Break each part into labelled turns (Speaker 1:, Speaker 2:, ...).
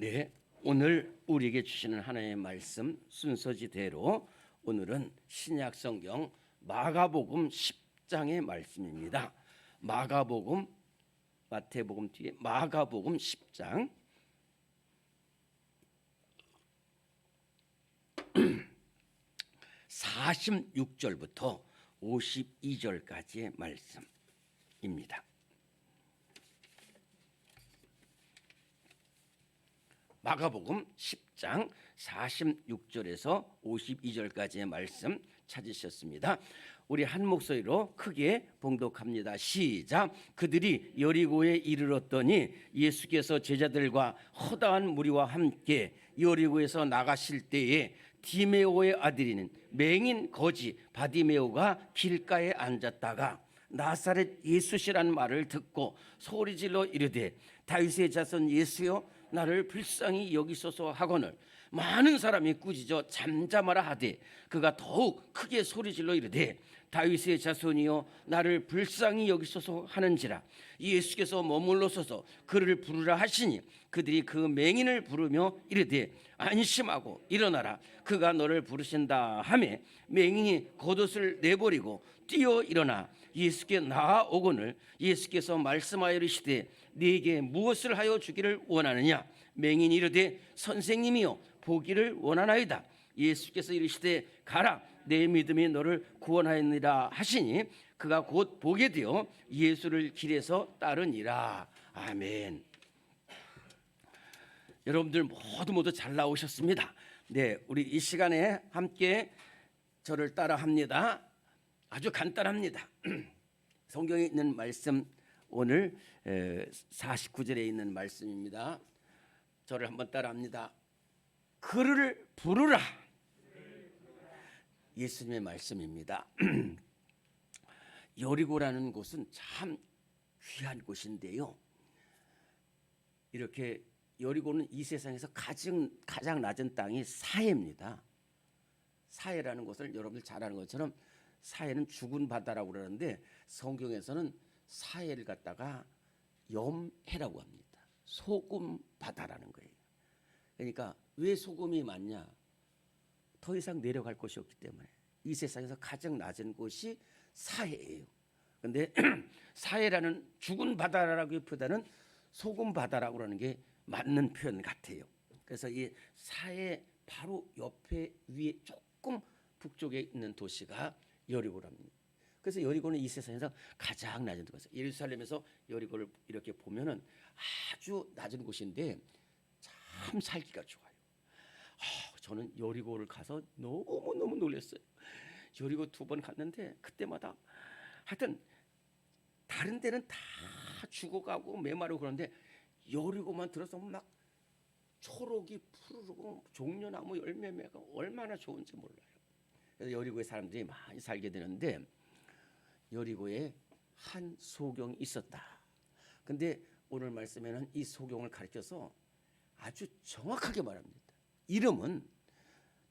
Speaker 1: 네, 오늘 우리에게 주시는 하나님의 말씀 순서지대로 오늘은 신약 성경 마가복음 10장의 말씀입니다. 마가복음, 마태복음 뒤에 마가복음 10장 46절부터 52절까지의 말씀입니다. 마가복음 10장 46절에서 52절까지의 말씀 찾으셨습니다. 우리 한 목소리로 크게 봉독합니다. 시작. 그들이 여리고에 이르렀더니 예수께서 제자들과 허다한 무리와 함께 여리고에서 나가실 때에 디메오의 아들인 맹인 거지 바디메오가 길가에 앉았다가 나사렛 예수시란 말을 듣고 소리질러 이르되 다윗의 자손 예수여 나를 불쌍히 여기소서 하거늘 많은 사람이 꾸짖어 잠잠하라 하되 그가 더욱 크게 소리질러 이르되 다윗의 자손이여 나를 불쌍히 여기소서 하는지라. 예수께서 머물러서서 그를 부르라 하시니 그들이 그 맹인을 부르며 이르되 안심하고 일어나라 그가 너를 부르신다 하매 맹인이 겉옷을 내버리고 뛰어 일어나 예수께 나아오거늘 예수께서 말씀하여 이르시되 네게 무엇을 하여 주기를 원하느냐. 맹인이 이르되 선생님이여 보기를 원하나이다. 예수께서 이르시되 가라 내 믿음이 너를 구원하였느니라 하시니 그가 곧 보게 되어 예수를 길에서 따르니라. 아멘. 여러분들 모두 잘 나오셨습니다. 네, 우리 이 시간에 함께 저를 따라합니다. 아주 간단합니다. 성경에 있는 말씀 오늘 49절에 있는 말씀입니다. 저를 한번 따라합니다. 그를 부르라. 예수님의 말씀입니다. 여리고라는 곳은 참 귀한 곳인데요. 이렇게 여리고는 이 세상에서 가장 낮은 땅이 사해입니다. 사해라는 것을 여러분들 잘 아는 것처럼 사해는 죽은 바다라고 그러는데 성경에서는 사해를 갖다가 염해라고 합니다. 소금 바다라는 거예요. 그러니까 왜 소금이 많냐? 더 이상 내려갈 곳이 없기 때문에 이 세상에서 가장 낮은 곳이 사해예요. 그런데 사해라는 죽은 바다라기보다는 소금 바다라고 하는 게 맞는 표현 같아요. 그래서 이 사해 바로 옆에 위에 조금 북쪽에 있는 도시가 여리고랍니다. 그래서 여리고는 이 세상에서 가장 낮은 곳이에요. 예루살렘에서 여리고를 이렇게 보면은 아주 낮은 곳인데 참 살기가 좋아요. 저는 여리고를 가서 너무 놀랐어요. 여리고 2번 갔는데 그때마다 하여튼 다른 데는 다 죽어가고 메마르고 그런데 여리고만 들어서 막 초록이 푸르르고 종려나무 열매가 얼마나 좋은지 몰라요. 그래서 여리고에 사람들이 많이 살게 되는데 여리고에 한 소경이 있었다. 근데 오늘 말씀에는 이 소경을 가르쳐서 아주 정확하게 말합니다. 이름은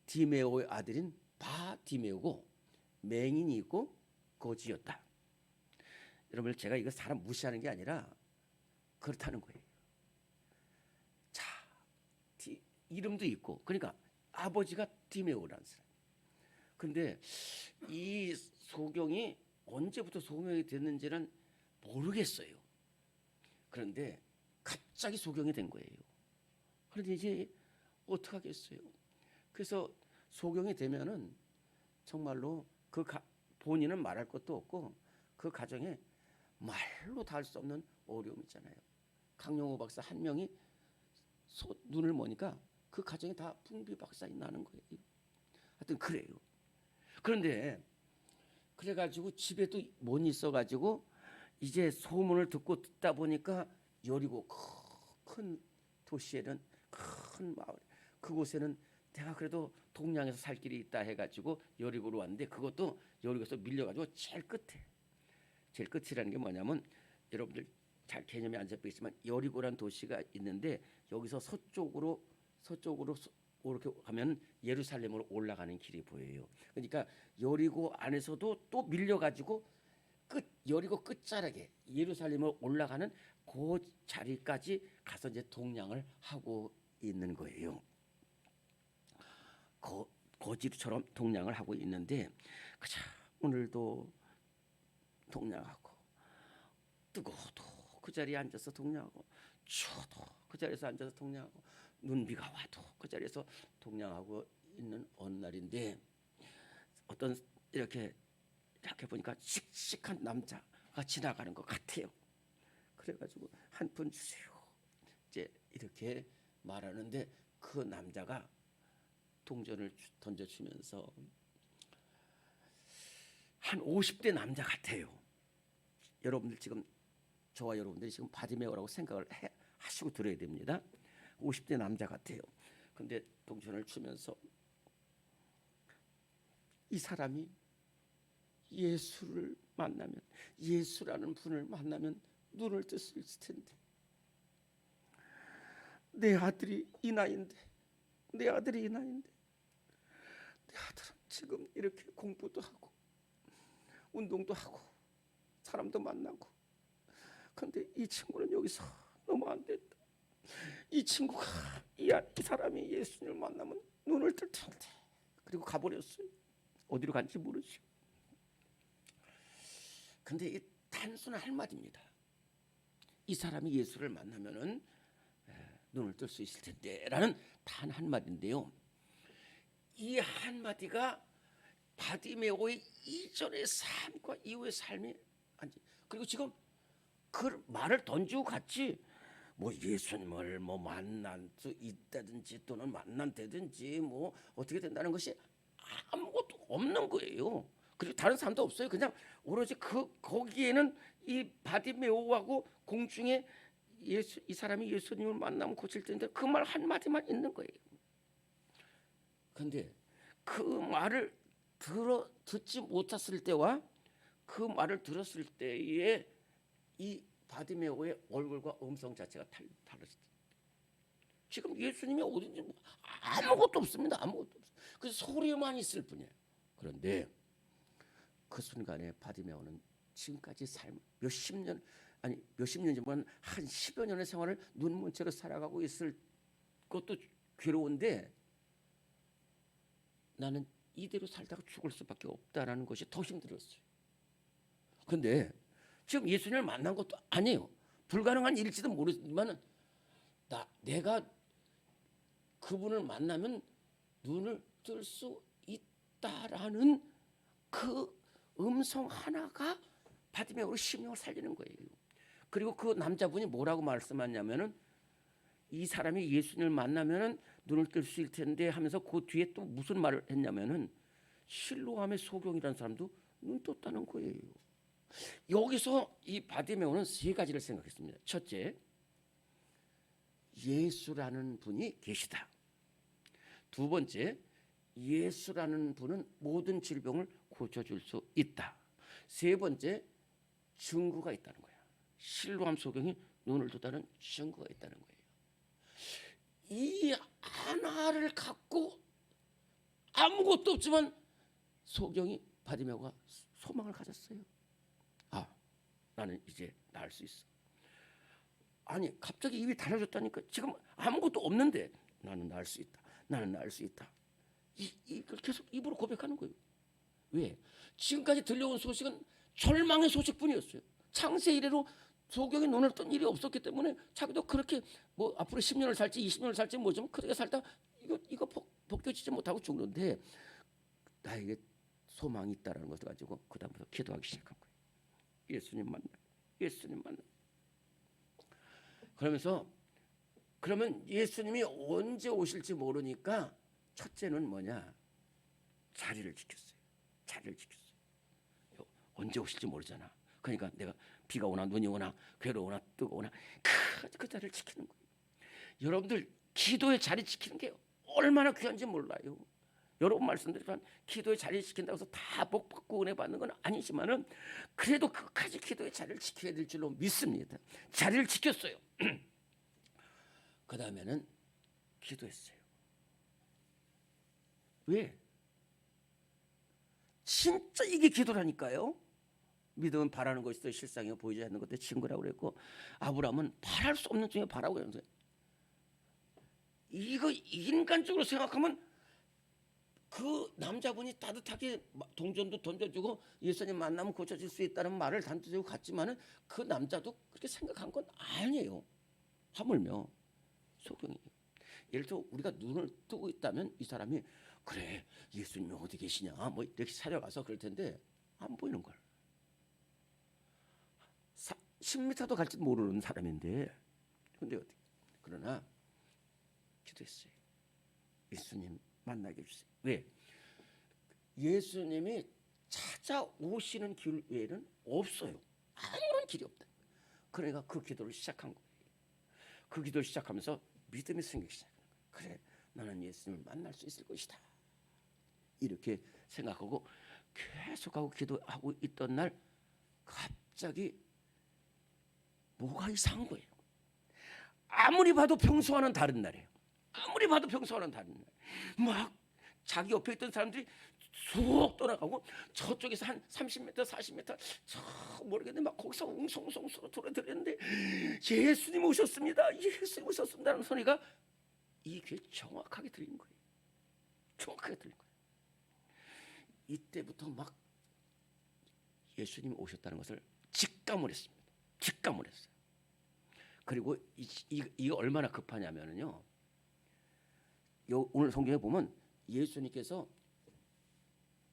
Speaker 1: 디메오의 아들인 바디메오고 맹인이 있고 거지였다. 여러분 제가 이거 사람 무시하는 게 아니라 그렇다는 거예요. 자, 이름도 있고 그러니까 아버지가 디메오라는 사람. 근데 이 소경이 언제부터 소경이 됐는지는 모르겠어요. 그런데 갑자기 소경이 된 거예요. 그런데 이제 어떡하겠어요. 그래서 소경이 되면은 정말로 본인은 말할 것도 없고 그 가정에 말로 다 할 수 없는 어려움 있잖아요. 강용호 박사 한 명이 눈을 머니까 그 가정에 다 풍비박산이 나는 거예요. 하여튼 그래요. 그런데 그래가지고 집에도 못 있어가지고 이제 소문을 듣다 보니까 여리고 큰 도시에는 큰 마을 그곳에는 내가 그래도 동양에서 살 길이 있다 해가지고 여리고로 왔는데 그것도 여리고에서 밀려가지고 제일 끝이라는 게 뭐냐면 여러분들 잘 개념이 안 잡혀있지만 여리고란 도시가 있는데 여기서 서쪽으로 이렇게 가면 예루살렘으로 올라가는 길이 보여요. 그러니까 여리고 안에서도 또 밀려가지고 여리고 끝자락에 예루살렘으로 올라가는 그 자리까지 가서 이제 동량을 하고 있는 거예요. 거지처럼 동냥을 하고 있는데 그저 오늘도 동냥하고 뜨거워도 그 자리에 앉아서 동냥하고 추워도 그 자리에서 앉아서 동냥하고 눈비가 와도 그 자리에서 동냥하고 있는 어느 날인데 어떤 이렇게 보니까 씩씩한 남자가 지나가는 것 같아요. 그래가지고 한 푼 주세요. 이제 이렇게 말하는데 그 남자가 동전을 던져주면서 한 50대 남자 같아요. 여러분들 지금 저와 여러분들이 지금 바디메오라고 생각을 하시고 들어야 됩니다. 50대 남자 같아요. 근데 동전을 주면서 이 사람이 예수를 만나면, 예수라는 분을 만나면 눈을 뜰 수 있을 텐데, 내 아들이 이 나이인데 내 아들은 지금 이렇게 공부도 하고 운동도 하고 사람도 만나고, 근데 이 친구는 여기서 너무 안 됐다. 이 친구가 이 사람이 예수님을 만나면 눈을 뜰 텐데. 그리고 가버렸어요. 어디로 간지 모르죠. 근데 이 단순한 한마디입니다. 이 사람이 예수를 만나면은 눈을 뜰 수 있을 텐데라는 단 한마디인데요. 이 한마디가 바디메오의 이전의 삶과 이후의 삶이 아니, 그리고 지금 그 말을 던지고 갔지 뭐 예수님을 뭐 만날 수 있다든지 또는 만난다든지 뭐 어떻게 된다는 것이 아무것도 없는 거예요. 그리고 다른 사람도 없어요. 그냥 오로지 거기에는 이 바디메오하고 공중에 이 사람이 예수님을 만나면 고칠 텐데 그 말 한마디만 있는 거예요. 근데 그 말을 듣지 못했을 때와 그 말을 들었을 때에 이 바디메오의 얼굴과 음성 자체가 달라졌다. 지금 예수님이 어딘지 아무것도 없습니다. 아무것도 없어요. 그 소리만 있을 뿐이에요. 그런데 그 순간에 바디메오는 지금까지 몇십 년이지만 한 10여 년의 생활을 눈먼 채로 살아가고 있을 것도 괴로운데 나는 이대로 살다가 죽을 수밖에 없다라는 것이 더 힘들었어요. 근데 지금 예수님을 만난 것도 아니에요. 불가능한 일일지도 모르지만 내가 그분을 만나면 눈을 뜰 수 있다라는 그 음성 하나가 바디메오의 심령을 살리는 거예요. 그리고 그 남자분이 뭐라고 말씀하냐면은 이 사람이 예수님을 만나면은 눈을 뜰 수 있을 텐데 하면서 그 뒤에 또 무슨 말을 했냐면은 실로암의 소경이라는 사람도 눈 떴다는 거예요. 여기서 이 바디메오는 세 가지를 생각했습니다. 첫째, 예수라는 분이 계시다. 두 번째, 예수라는 분은 모든 질병을 고쳐줄 수 있다. 세 번째, 증거가 있다는 거야. 실로암 소경이 눈을 떴다는 증거가 있다는 거예요. 이 하나를 갖고 아무것도 없지만 소경이 바디메오가 소망을 가졌어요. 나는 이제 나을 수 있어. 아니 갑자기 입이 달라졌다니까. 지금 아무것도 없는데 나는 나을 수 있다. 나는 나을 수 있다. 이걸 계속 입으로 고백하는 거예요. 왜? 지금까지 들려온 소식은 절망의 소식뿐이었어요. 창세 이래로 소경이 눈을 뜬 일이 없었기 때문에 자기도 그렇게 뭐 앞으로 10년을 살지 20년을 살지 뭐좀 그렇게 살다 이거 벗겨지지 못하고 죽는데 나에게 소망이 있다라는 것을 가지고 그 다음부터 기도하기 시작한 거예요. 예수님 만나. 그러면서 그러면 예수님이 언제 오실지 모르니까 첫째는 뭐냐? 자리를 지켰어요. 언제 오실지 모르잖아. 그러니까 내가 비가 오나 눈이 오나 괴로우나 뜨거우나 그 자리를 지키는 거예요. 여러분들 기도의 자리 지키는 게 얼마나 귀한지 몰라요. 여러 번 말씀드리지만 기도의 자리를 지킨다고 해서 다 복 받고 은혜 받는 건 아니지만은 그래도 끝까지 기도의 자리를 지켜야 될 줄로 믿습니다. 자리를 지켰어요. 그 다음에는 기도했어요. 왜? 진짜 이게 기도라니까요. 믿음은 바라는 것이 실상이 보이지 않는 것들의 증거라고 그랬고 아브라함은 바랄 수 없는 중에 바라고 그러는 거예요. 이거 인간적으로 생각하면 그 남자분이 따뜻하게 동전도 던져주고 예수님 만나면 고쳐질 수 있다는 말을 던져주고 갔지만은 그 남자도 그렇게 생각한 건 아니에요. 하물며 소경이. 예를 들어 우리가 눈을 뜨고 있다면 이 사람이 그래 예수님이 어디 계시냐 뭐 이렇게 찾아가서 그럴 텐데 안 보이는 걸. 10m도 갈지 모르는 사람인데 근데 어떻게 그러나 기도했어요. 예수님 만나게 해주세요. 왜? 예수님이 찾아오시는 길 외에는 없어요. 아무런 길이 없다. 그러니까 그 기도를 시작한 거예요. 그 기도를 시작하면서 믿음이 생기기 시작한 거예요. 그래 나는 예수님을 만날 수 있을 것이다. 이렇게 생각하고 계속하고 기도하고 있던 날 갑자기 뭐가 이상한 거예요. 아무리 봐도 평소와는 다른 날이에요. 아무리 봐도 평소와는 다른 날. 막 자기 옆에 있던 사람들이 쑥 떠나가고 저쪽에서 한 30m, 40m 저 모르겠는데 막 거기서 웅성웅성 소리 들리는데 예수님 오셨습니다. 예수님 오셨습니다라는 소리가 이게 정확하게 들린 거예요. 정확하게 들린 거예요. 이때부터 막 예수님이 오셨다는 것을 직감을 했습니다. 직감을 했어요. 그리고 이게 얼마나 급하냐면요. 오늘 성경에 보면 예수님께서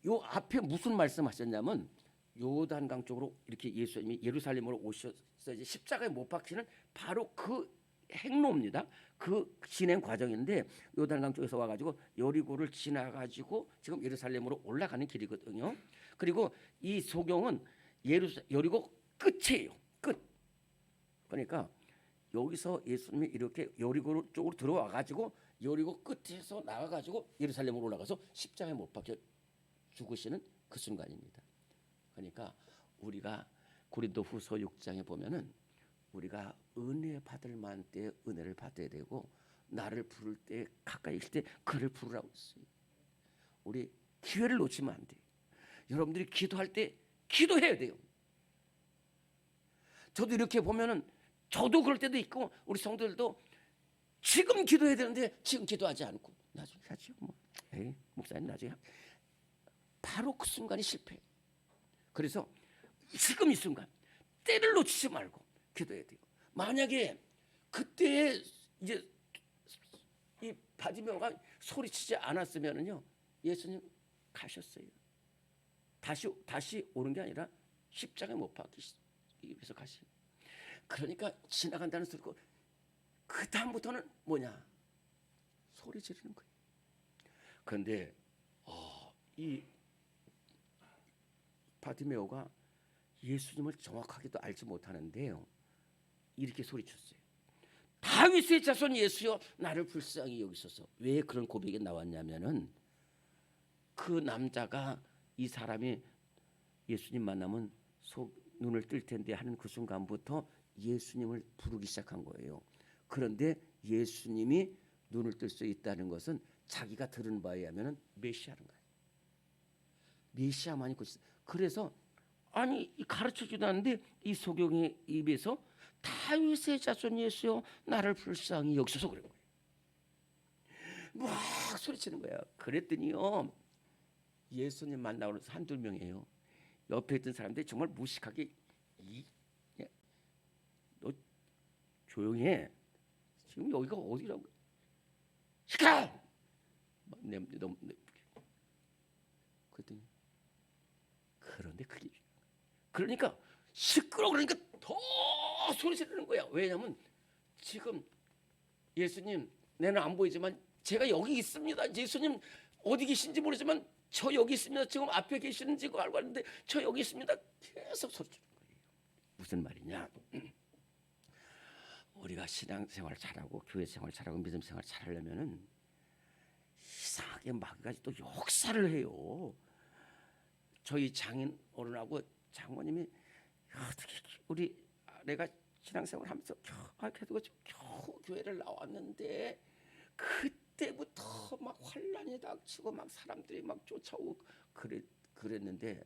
Speaker 1: 요 앞에 무슨 말씀하셨냐면 요단강 쪽으로 이렇게 예수님이 예루살렘으로 오셔서 이제 십자가에 못 박히는 바로 그 행로입니다. 그 진행 과정인데 요단강 쪽에서 와가지고 여리고를 지나가지고 지금 예루살렘으로 올라가는 길이거든요. 그리고 이 소경은 여리고 끝이에요. 끝. 그러니까 여기서 예수님이 이렇게 여리고 쪽으로 들어와가지고 여리고 끝에서 나가가지고 예루살렘으로 올라가서 십자가에 못 박혀 죽으시는 그 순간입니다. 그러니까 우리가 고린도후서 6장에 보면은 우리가 은혜 받을 만한 때 은혜를 받아야 되고 나를 부를 때 가까이 있을 때 그를 부르라고 했어요. 우리 기회를 놓치면 안 돼요. 여러분들이 기도할 때 기도해야 돼요. 저도 이렇게 보면은 저도 그럴 때도 있고 우리 성도들도 지금 기도해야 되는데 지금 기도하지 않고 나중에 하죠. 뭐 에이, 목사님 나중에 바로 그 순간이 실패. 그래서 지금 이 순간 때를 놓치지 말고 기도해야 돼요. 만약에 그때 이제 이 바디메오가 소리치지 않았으면은요 예수님 가셨어요. 다시 오는 게 아니라 십자가에 못 박히기 위해서 가시. 그러니까 지나간다는 소리고 그 다음부터는 뭐냐 소리 지르는 거예요. 그런데 이 바디메오가 예수님을 정확하게도 알지 못하는데요. 이렇게 소리쳤어요. 다윗의 자손 예수여 나를 불쌍히 여기소서. 왜 그런 고백이 나왔냐면은 그 남자가 이 사람이 예수님 만나면 눈을 뜰 텐데 하는 그 순간부터 예수님을 부르기 시작한 거예요. 그런데 예수님이 눈을 뜰 수 있다는 것은 자기가 들은 바에 의하면 메시아인 거예요. 메시아만이 있어요. 그래서 아니 가르쳐주도 않는데 이 소경의 입에서 다윗의 자손 예수여 나를 불쌍히 여기소서 그런 거예요. 막 소리치는 거야. 그랬더니요 예수님 만나고 한두 명이에요. 옆에 있던 사람들이 정말 무식하게 너 조용히 해. 지금 여기가 어디라고? 시끄러! 그랬더니 그런데 그게 그러니까 시끄러 그러니까 더 소리 지르는 거야. 왜냐하면 지금 예수님 내는 안 보이지만 제가 여기 있습니다. 예수님 어디 계신지 모르지만 저 여기 있습니다. 지금 앞에 계시는지 알고 있는데 저 여기 있습니다. 계속 소리 지르는 거예요. 무슨 말이냐? 우리가 신앙생활 잘하고 교회생활 잘하고 믿음생활 잘하려면은 이상하게 마귀까지 또 역사를 해요. 저희 장인 어른하고 장모님이 어떻게 우리 내가 신앙생활 하면서 겨우 교회를 나왔는데 그때부터 막 환란이 닥치고 막 사람들이 막 쫓아오고 그랬는데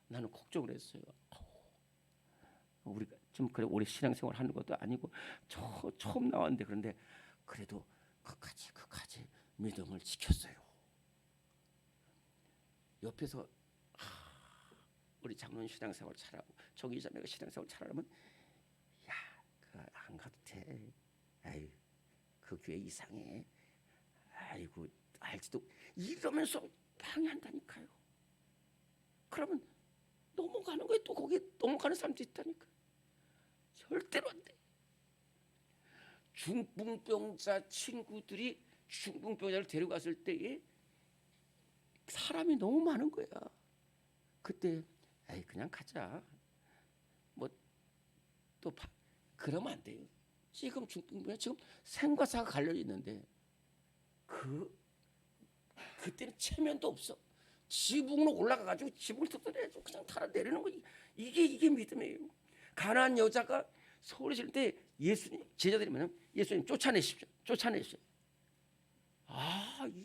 Speaker 1: 나는 걱정을 했어요. 우리가 좀 그래 오래 신앙생활 하는 것도 아니고 처음 나왔는데 그런데 그래도 끝까지 믿음을 지켰어요. 옆에서 우리 장로님 신앙생활 잘하고 저기 자매가 신앙생활 잘하면 야, 안 가도 돼. 아이, 그 교회 이상해. 아이고, 알지도 이러면서 방해한다니까요. 그러면 넘어가는 거에 또 거기에 넘어가는 사람도 있다니까. 절대로 안 돼. 중풍병자 친구들이 중풍병자를 데려갔을 때에 사람이 너무 많은 거야. 그때 에이 그냥 가자. 뭐 또 그러면 안 돼요. 지금 중풍병자 지금 생과 사가 갈려 있는데 그때는 체면도 없어. 지붕으로 올라가가지고 지붕을 뜯어내고 그냥 달아 내리는 거. 이게 믿음이에요. 가난한 여자가 소리 지를 때 예수님 제자들이면 예수님 쫓아내십시오.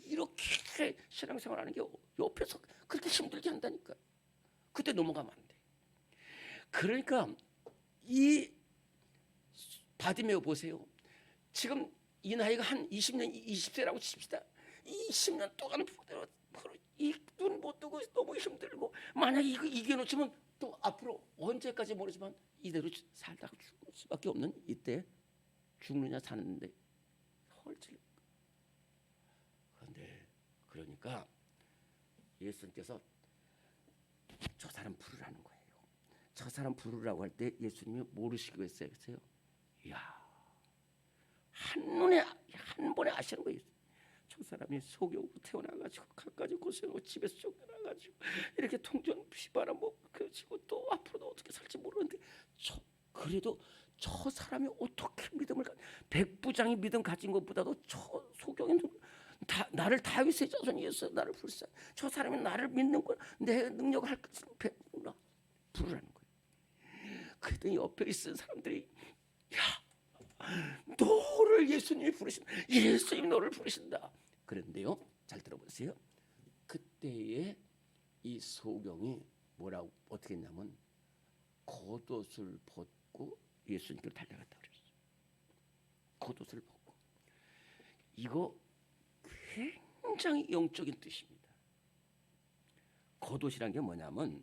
Speaker 1: 이렇게 신앙생활하는 게 옆에서 그렇게 힘들게 한다니까. 그때 넘어가면 안 돼. 그러니까 이 바디메오 보세요. 지금 이 나이가 한 20년, 20세라고 칩시다. 20년 동안 이 눈 못 뜨고 너무 힘들고 만약에 이거 이겨놓치면 또 앞으로 언제까지 모르지만 이대로 살다가 죽을 수밖에 없는 이때 죽느냐 사는데 헐질. 그런데 그러니까 예수님께서 저 사람 부르라는 거예요. 저 사람 부르라고 할 때 예수님이 모르시고 했어요. 그래서요. 이야, 한 번에 아시는 거예요. 저 사람이 소경으로 태어나가지고 갖가지 고생하고 집에서 쫓겨나가지고 이렇게 통전 피바람 먹고 또 앞으로도 어떻게 살지 모르는데 그래도 저 사람이 어떻게 믿음을 백부장이 믿음 가진 것보다도 저 소경이 나를 다윗의 자손이어서 나를 불쌍. 저 사람이 나를 믿는 걸 내 능력을 할 것을 부르라는 거예요. 그랬더니 옆에 있는 사람들이 너를 예수님이 부르신다. 예수님이 너를 부르신다. 그런데요, 잘 들어보세요. 그때에 이 소경이 뭐라고 어떻게 했냐면 겉옷을 벗고 예수님께로 달려갔다 그랬어요. 겉옷을 벗고. 이거 굉장히 영적인 뜻입니다. 겉옷이란 게 뭐냐면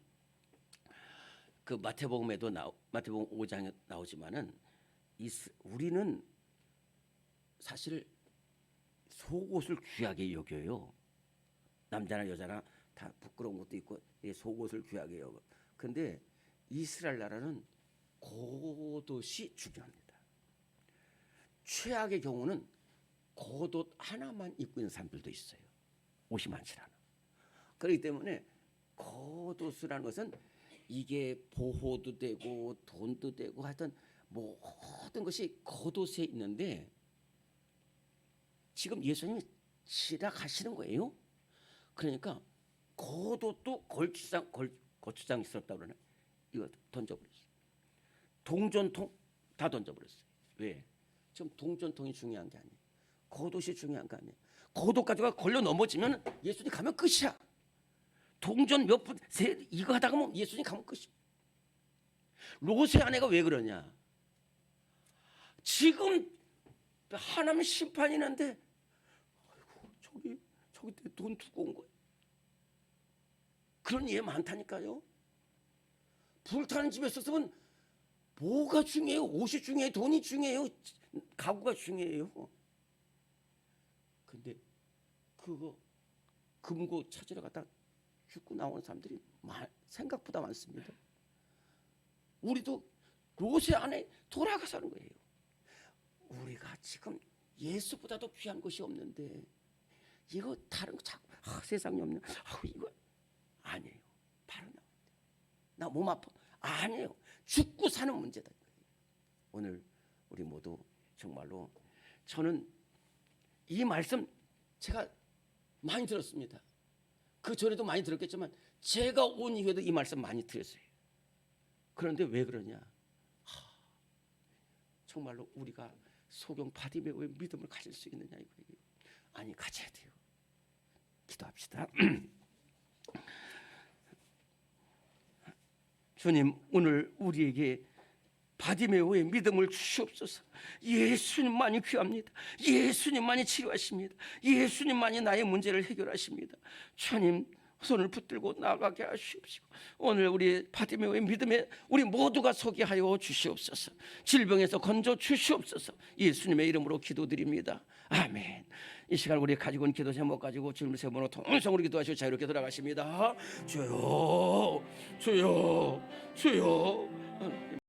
Speaker 1: 그 마태복음에도 마태복음 5장에 나오지만은 우리는 사실 속옷을 귀하게 여겨요. 남자나 여자나 다 부끄러운 것도 있고 속옷을 귀하게 여겨. 근데 이스라엘 나라는 겉옷이 중요합니다. 최악의 경우는 겉옷 하나만 입고 있는 사람들도 있어요. 옷이 많지 않아. 그렇기 때문에 겉옷이라는 것은 이게 보호도 되고 돈도 되고 하여튼 모든 것이 겉옷에 있는데 지금 예수님이 지나가시는 거예요. 그러니까 겉옷도 거추장스럽다고 그러네. 이거 던져버렸어요. 동전통 다 던져버렸어요. 왜? 지금 동전통이 중요한 게 아니에요. 겉옷이 중요한 거 아니에요. 겉옷 가지고 걸려 넘어지면 예수님 가면 끝이야. 동전 몇 분 이거 하다가 뭐 예수님 가면 끝이야. 롯의 아내가 왜 그러냐? 지금 하나님 심판이 있는데 저기 돈 두고 온 거예요. 그런 예 많다니까요. 불타는 집에 있었으면 뭐가 중요해요? 옷이 중요해요? 돈이 중요해요? 가구가 중요해요? 근데 그거 금고 찾으러 갔다 죽고 나오는 사람들이 생각보다 많습니다. 우리도 롯의 안에 돌아가서 하는 거예요. 우리가 지금 예수보다도 귀한 것이 없는데 이거 다른 거 자꾸 세상에 없는 이거 아니에요. 바로 나 몸 아파 아니에요. 죽고 사는 문제다. 오늘 우리 모두 정말로 저는 이 말씀 제가 많이 들었습니다. 그 전에도 많이 들었겠지만 제가 온 이후에도 이 말씀 많이 들었어요. 그런데 왜 그러냐? 정말로 우리가 소경 바디메오의 믿음을 가질 수 있느냐 이거예요. 아니 가져야 돼요. 기도합시다. 주님 오늘 우리에게 바디메오의 믿음을 주시옵소서. 예수님만이 귀합니다. 예수님만이 치료하십니다. 예수님만이 나의 문제를 해결하십니다. 주님, 손을 붙들고 나가게 하시옵시고, 오늘 우리 바디메오의 믿음에 우리 모두가 서게 하여 주시옵소서. 질병에서 건져 주시옵소서. 예수님의 이름으로 기도드립니다. 아멘. 이 시간 우리 가지고 온 기도 제목 가지고 주님을 세 번으로 통성으로 기도하시고 자유롭게 돌아가십니다. 주여, 주여, 주여.